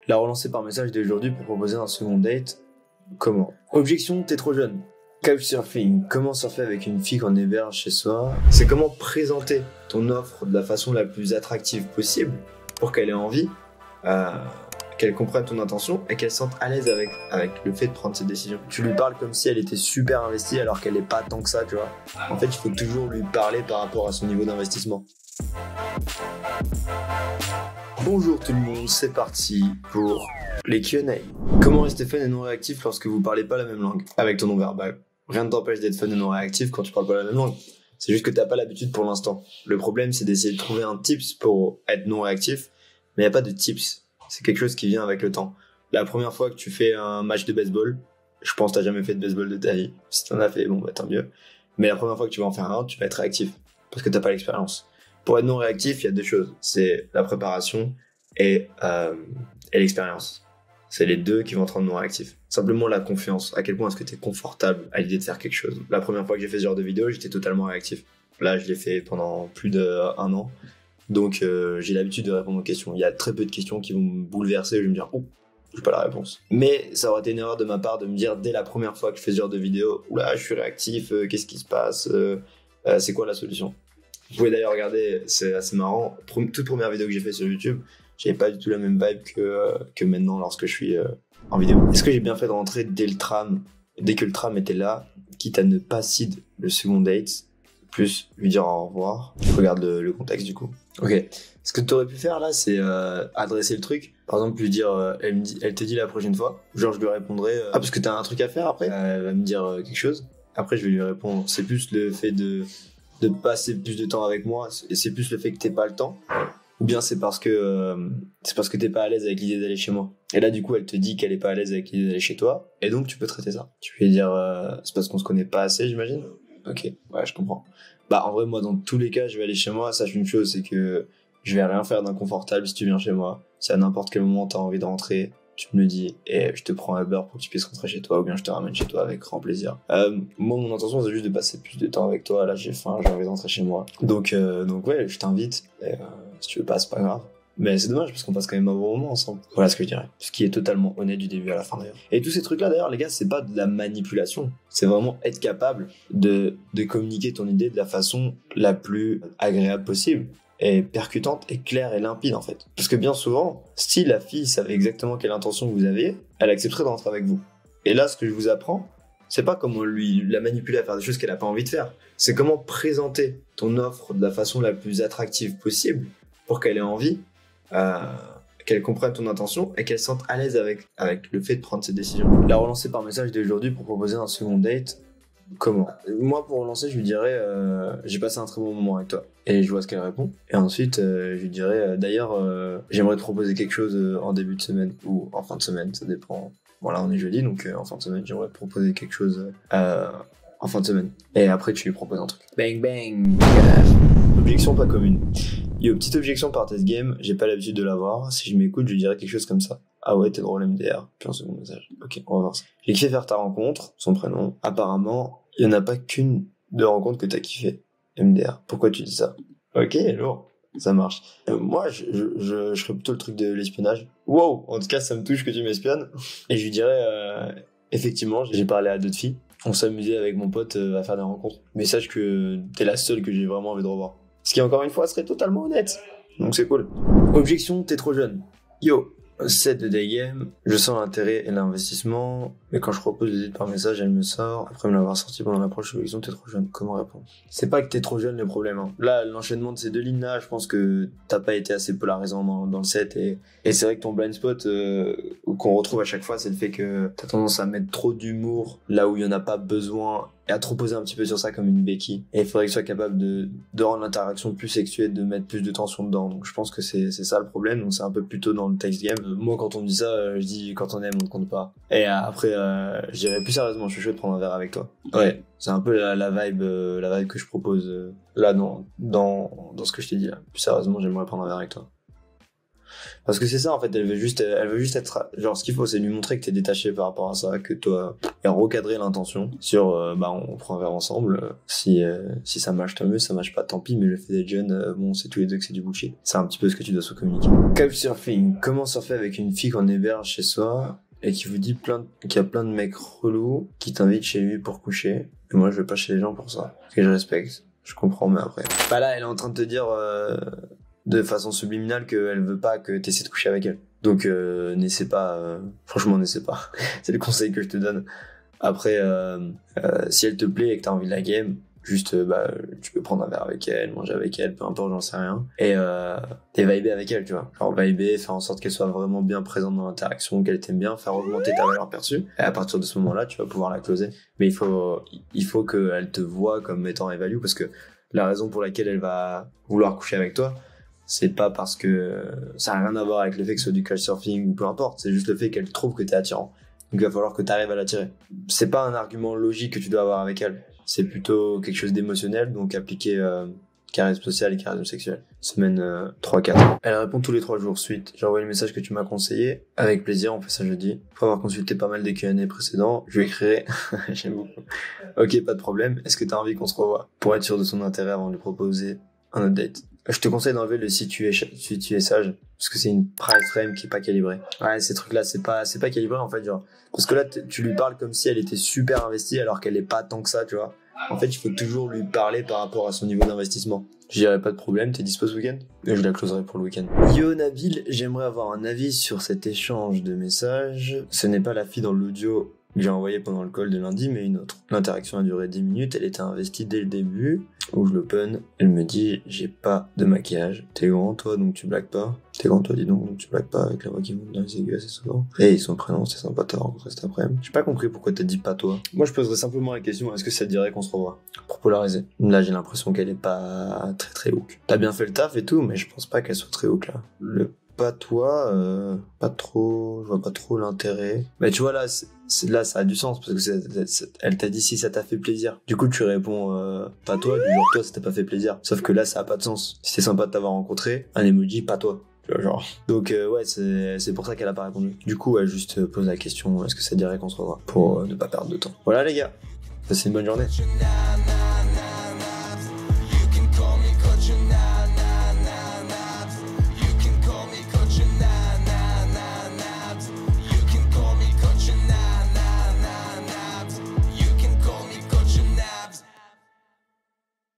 La relancer par message dès aujourd'hui pour proposer un second date. Comment? Objection, t'es trop jeune. Couchsurfing, comment surfer avec une fille qu'on héberge chez soi? C'est comment présenter ton offre de la façon la plus attractive possible pour qu'elle ait envie, qu'elle comprenne ton intention et qu'elle se sente à l'aise avec le fait de prendre cette décision. Tu lui parles comme si elle était super investie alors qu'elle n'est pas tant que ça, tu vois. En fait, il faut toujours lui parler par rapport à son niveau d'investissement. Bonjour tout le monde, c'est parti pour les Q&A. Comment rester fun et non réactif lorsque vous parlez pas la même langue? Avec ton nom verbal. Rien ne t'empêche d'être fun et non réactif quand tu parles pas la même langue. C'est juste que t'as pas l'habitude pour l'instant. Le problème, c'est d'essayer de trouver un tips pour être non réactif, mais y a pas de tips. C'est quelque chose qui vient avec le temps. La première fois que tu fais un match de baseball, je pense que t'as jamais fait de baseball de ta vie. Si t'en as fait, bon bah tant mieux. Mais la première fois que tu vas en faire un, tu vas être réactif. Parce que t'as pas l'expérience. Pour être non réactif, il y a deux choses. C'est la préparation et l'expérience. C'est les deux qui vont te rendre non réactif. Simplement la confiance. À quel point est-ce que t'es confortable à l'idée de faire quelque chose. La première fois que j'ai fait ce genre de vidéo, j'étais totalement réactif. Là, je l'ai fait pendant plus d'1 an. Donc j'ai l'habitude de répondre aux questions. Il y a très peu de questions qui vont me bouleverser. Je vais me dire, oh, j'ai pas la réponse. Mais ça aurait été une erreur de ma part de me dire dès la première fois que je fais ce genre de vidéo, oula, je suis réactif, qu'est-ce qui se passe, c'est quoi la solution? Vous pouvez d'ailleurs regarder, c'est assez marrant. Toute première vidéo que j'ai fait sur YouTube, j'avais pas du tout la même vibe que maintenant lorsque je suis en vidéo. Est-ce que j'ai bien fait de rentrer dès que le tram était là, quitte à ne pas seed le second date, plus lui dire au revoir? Je regarde le contexte du coup. Ok. Ce que tu aurais pu faire là, c'est adresser le truc. Par exemple, lui dire, elle te dit la prochaine fois. Genre, je lui répondrai, ah, parce que t'as un truc à faire après. Elle va me dire quelque chose. Après, je vais lui répondre. C'est plus le fait de passer plus de temps avec moi, et c'est plus le fait que t'aies pas le temps. Ou bien c'est parce que t'es pas à l'aise avec l'idée d'aller chez moi. Et là, du coup, elle te dit qu'elle est pas à l'aise avec l'idée d'aller chez toi. Et donc, tu peux traiter ça. Tu peux lui dire, c'est parce qu'on se connaît pas assez, j'imagine. Ok, ouais, je comprends. Bah, en vrai, moi, dans tous les cas, je vais aller chez moi. Sache une chose, c'est que je vais rien faire d'inconfortable si tu viens chez moi. Si à n'importe quel moment t'as envie de rentrer, tu me le dis et je te prends un Uber pour que tu puisses rentrer chez toi, ou bien je te ramène chez toi avec grand plaisir. Moi, mon intention, c'est juste de passer plus de temps avec toi. Là, j'ai faim, j'ai envie de rentrer chez moi. Donc ouais, je t'invite. Et, si tu veux pas, c'est pas grave. Mais c'est dommage parce qu'on passe quand même un bon moment ensemble. Voilà ce que je dirais. Ce qui est totalement honnête du début à la fin d'ailleurs. Et tous ces trucs-là d'ailleurs, les gars, c'est pas de la manipulation. C'est vraiment être capable de communiquer ton idée de la façon la plus agréable possible. Et percutante et claire et limpide en fait. Parce que bien souvent, si la fille savait exactement quelle intention vous aviez, elle accepterait de rentrer avec vous. Et là, ce que je vous apprends, c'est pas comment la manipuler à faire des choses qu'elle a pas envie de faire. C'est comment présenter ton offre de la façon la plus attractive possible pour qu'elle ait envie, qu'elle comprenne ton intention et qu'elle se sente à l'aise avec le fait de prendre cette décision. La relancer par message dès aujourd'hui pour proposer un second date. Comment? Moi, pour relancer, je lui dirais j'ai passé un très bon moment avec toi. Et je vois ce qu'elle répond. Et ensuite, je lui dirais d'ailleurs, j'aimerais te proposer quelque chose en début de semaine ou en fin de semaine, ça dépend. Voilà, on est jeudi, donc en fin de semaine, j'aimerais te proposer quelque chose en fin de semaine. Et après, tu lui proposes un truc. Bang bang. Objection pas commune. Yo, petite objection par test game, j'ai pas l'habitude de l'avoir. Si je m'écoute, je lui dirais quelque chose comme ça. Ah ouais, t'es drôle MDR. Puis un second message. Ok, on va voir ça. J'ai kiffé faire ta rencontre, son prénom. Apparemment, il y en a pas qu'une de rencontre que t'as kiffé. MDR. Pourquoi tu dis ça? Ok, lourd. Ça marche. Moi, je ferais plutôt le truc de l'espionnage. Wow, en tout cas, ça me touche que tu m'espionnes. Et je lui dirais, effectivement, j'ai parlé à d'autres filles. On s'amusait avec mon pote à faire des rencontres. Mais sache que t'es la seule que j'ai vraiment envie de revoir. Ce qui, encore une fois, serait totalement honnête. Donc c'est cool. Objection, t'es trop jeune. Yo, 7 de day game, je sens l'intérêt et l'investissement, mais quand je propose des idées par message, elle me sort. Après me l'avoir sorti pendant l'approche, objection, t'es trop jeune. Comment répondre? C'est pas que t'es trop jeune le problème. Hein. Là, l'enchaînement de ces deux lignes-là, je pense que t'as pas été assez polarisant dans le set. Et c'est vrai que ton blind spot qu'on retrouve à chaque fois, c'est le fait que t'as tendance à mettre trop d'humour là où il y en a pas besoin. Et à trop poser un petit peu sur ça comme une béquille. Et il faudrait que tu sois capable de rendre l'interaction plus sexuelle, de mettre plus de tension dedans. Donc je pense que c'est ça le problème. Donc c'est un peu plutôt dans le text game. Moi quand on me dit ça, je dis quand on aime on ne compte pas. Et après je dirais plus sérieusement, je suis chaud de prendre un verre avec toi. Ouais, c'est un peu la vibe que je propose là dans ce que je t'ai dit là. Plus sérieusement, j'aimerais prendre un verre avec toi. Parce que c'est ça, en fait, elle veut juste être, genre, ce qu'il faut, c'est lui montrer que t'es détaché par rapport à ça, que toi, et recadrer l'intention sur, on prend un verre ensemble, si ça marche, tant mieux, si ça marche pas, tant pis, mais le fait d'être jeune, bon, c'est tous les deux que c'est du bullshit. C'est un petit peu ce que tu dois se communiquer. Couchsurfing. Comment surfer avec une fille qu'on héberge chez soi et qui vous dit qu'il y a plein de mecs relous qui t'invitent chez lui pour coucher. Et moi, je vais pas chez les gens pour ça. Que je respecte. Je comprends, mais après. Bah là, elle est en train de te dire, de façon subliminale qu'elle veut pas que t'essaies de coucher avec elle. Donc, n'essaie pas, franchement, n'essaie pas. C'est le conseil que je te donne. Après, si elle te plaît et que t'as envie de la game, juste, tu peux prendre un verre avec elle, manger avec elle, peu importe, j'en sais rien. Et vibrer avec elle, tu vois. Genre, vibrer, faire en sorte qu'elle soit vraiment bien présente dans l'interaction, qu'elle t'aime bien, faire augmenter ta valeur perçue. Et à partir de ce moment-là, tu vas pouvoir la closer. Mais il faut qu'elle te voie comme étant value, parce que la raison pour laquelle elle va vouloir coucher avec toi, c'est pas parce que ça a rien à voir avec le fait que ce soit du couchsurfing ou peu importe, c'est juste le fait qu'elle trouve que t'es attirant. Donc il va falloir que t'arrives à l'attirer. C'est pas un argument logique que tu dois avoir avec elle. C'est plutôt quelque chose d'émotionnel, donc appliquer charisme social et charisme sexuel. Semaine 3-4. Elle répond tous les 3 jours. Suite, j'ai envoyé le message que tu m'as conseillé. Avec plaisir, on fait ça jeudi. Pour avoir consulté pas mal des Q&A précédents, je lui écrirai. J'aime beaucoup. Ok, pas de problème. Est-ce que t'as envie qu'on se revoie? Pour être sûr de son intérêt avant de lui proposer un autre date. Je te conseille d'enlever le si tu es sage, parce que c'est une price frame qui est pas calibrée. Ouais, ces trucs-là, c'est pas calibré, en fait, genre. Parce que là, tu lui parles comme si elle était super investie, alors qu'elle est pas tant que ça, tu vois. En fait, il faut toujours lui parler par rapport à son niveau d'investissement. Je dirais pas de problème, t'es dispo ce week-end? Et je la closerai pour le week-end. Yo Nabil, j'aimerais avoir un avis sur cet échange de messages. Ce n'est pas la fille dans l'audio que j'ai envoyé pendant le call de lundi, mais une autre. L'interaction a duré 10 minutes, elle était investie dès le début, où je l'open, elle me dit, j'ai pas de maquillage. T'es grand toi, donc tu blagues pas. T'es grand toi, dis donc tu blagues pas, avec la voix qui monte dans les aigus assez souvent. Et son prénom, c'est sympa de t'avoir rencontré cet après-midi. J'ai pas compris pourquoi t'as dit pas toi. Moi je poserais simplement la question, est-ce que ça te dirait qu'on se revoit? Pour polariser. Là j'ai l'impression qu'elle est pas très hook. T'as bien fait le taf et tout, mais je pense pas qu'elle soit très hook là. Le pas toi, pas trop, je vois pas trop l'intérêt. Mais tu vois là, là ça a du sens parce que elle t'a dit si ça t'a fait plaisir. Du coup tu réponds pas toi, du genre toi ça t'a pas fait plaisir. Sauf que là ça a pas de sens. Si c'est sympa de t'avoir rencontré, un emoji pas toi. Tu vois, genre. Donc ouais, c'est pour ça qu'elle a pas répondu. Du coup ouais, juste pose la question, est-ce que ça dirait qu'on se revoit pour ne pas perdre de temps. Voilà les gars, passez une bonne journée.